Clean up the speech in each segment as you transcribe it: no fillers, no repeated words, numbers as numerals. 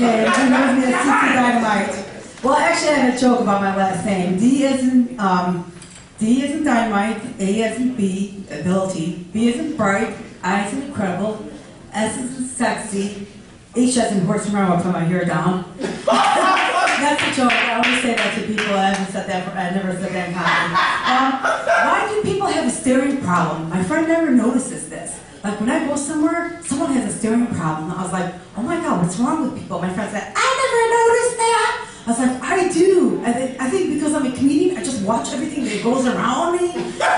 Okay, everyone knows me as CC Dynamite. Well, actually, I had a joke about my last name. D as in dynamite, A as in B, ability, B as in bright, I as in incredible, S as in sexy, H as in horse. Remember, I'll put my hair down. That's a joke. I always say that to people. I haven't said that. I never said that in comedy. Why do people have a staring problem? My friend never notices this. Like when I go somewhere, someone has a staring problem. I was like, oh my God, what's wrong with people? My friend said, I never noticed that. I was like, I do. I think because I'm a comedian, I just watch everything that goes around me.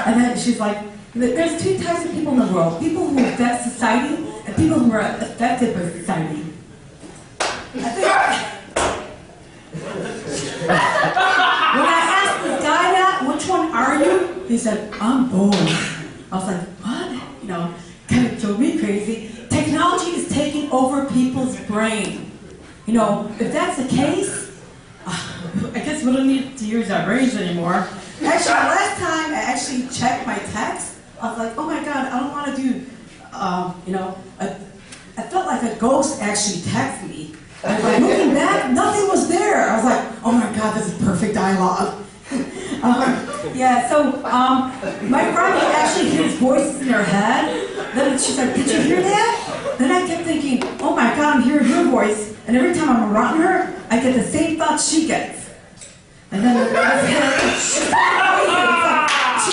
And then she's like, there's two types of people in the world. People who affect society and people who are affected by society. When I asked this guy that, which one are you? He said, I'm both. I was like, what? You know, kind of drove me crazy. Technology is taking over people's brain. You know, if that's the case, I guess we don't need to use our brains anymore. Actually, last time I actually checked my text, I was like, oh my God, I don't want to do, you know, I felt like a ghost actually texted me. And by looking back, nothing was there. I was like, oh my God, this is perfect dialogue. Yeah, so my friend actually hears voices in her head. Then she's like, did you hear that? Then I kept thinking, oh my God, I'm hearing her voice. And every time I'm around her, I get the same thoughts she gets. And then she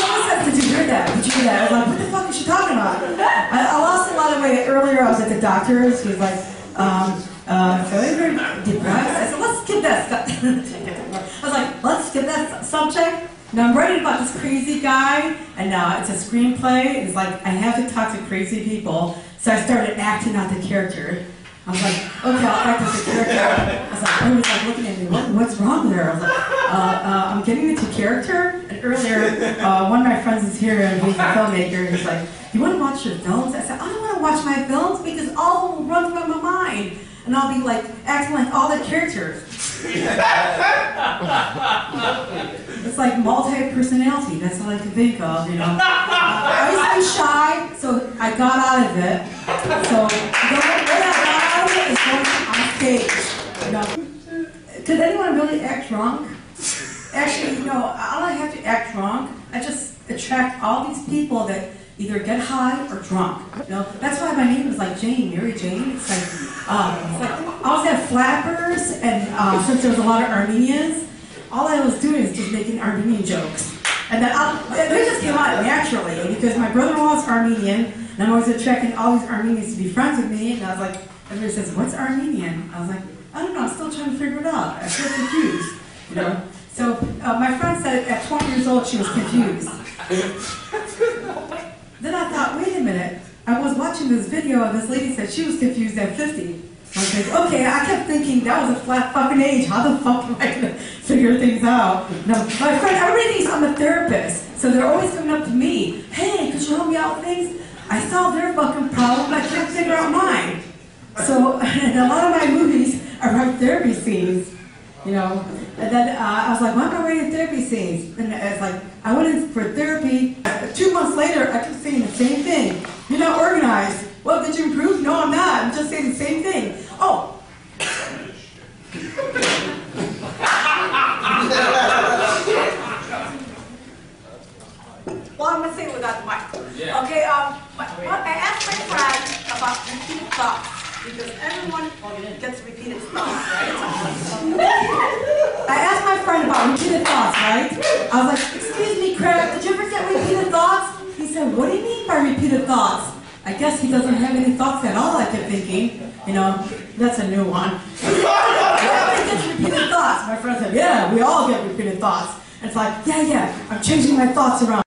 always says, did you hear that? Did you hear that? I was like, what the fuck is she talking about? I lost a lot of weight. Earlier I was at the doctor's. He was like, feeling very depressed. I said, let's skip that stuff. I was like, let's skip that subject. Now I'm writing about this crazy guy, and it's a screenplay. It's like, I have to talk to crazy people. So I started acting out the character. I was like, okay, I'll act as a character. I was like, he was like looking at me, what's wrong there? I was like, I'm getting into character. And earlier, one of my friends is here, and he's a filmmaker, and he's like, you want to watch your films? I said, I don't want to watch my films because all of them will run through my mind. And I'll be like, acting like all the characters. It's like multi-personality, that's all I can think of, you know. I used to be shy, so I got out of it. So, what I got out of it is going on stage, you know. Could anyone really act drunk? Actually, you know, I don't have to act drunk. I just attract all these people that either get high or drunk. You know, that's why my name is like Jane, Mary Jane. It's like I always had flappers, and since there was a lot of Armenians, all I was doing is just making Armenian jokes. And then they just came out naturally because my brother-in-law is Armenian, and I'm always attracting all these Armenians to be friends with me. And I was like, everybody says, "What's Armenian?" I was like, I don't know. I'm still trying to figure it out. I feel confused, you know. So my friend said at 20 years old she was confused. Then I thought, wait a minute, I was watching this video and this lady said she was confused at 50. I was like, okay, I kept thinking that was a flat fucking age. How the fuck am I going to figure things out? No, my friend, everybody thinks I'm a therapist. So they're always coming up to me, hey, could you help me out with things? I solved their fucking problem, but I can't figure out mine. So in a lot of my movies, I write therapy scenes. You know, and then I was like, why am I writing therapy scenes? And it's like, I went in for therapy. 2 months later, I kept saying the same thing. You're not organized. Well, did you improve? No, I'm not. I'm just saying the same thing. Oh. Well, I'm going to say it without the mic. Yeah. Okay, I asked my friend about repeated thoughts. Because everyone gets repeated thoughts, right? I asked my friend about repeated thoughts, right? I was like, excuse me, Craig, did you ever get repeated thoughts? He said, what do you mean by repeated thoughts? I guess he doesn't have any thoughts at all, I kept thinking. You know, that's a new one. Everybody gets repeated thoughts. My friend said, yeah, we all get repeated thoughts. And it's like, yeah, I'm changing my thoughts around.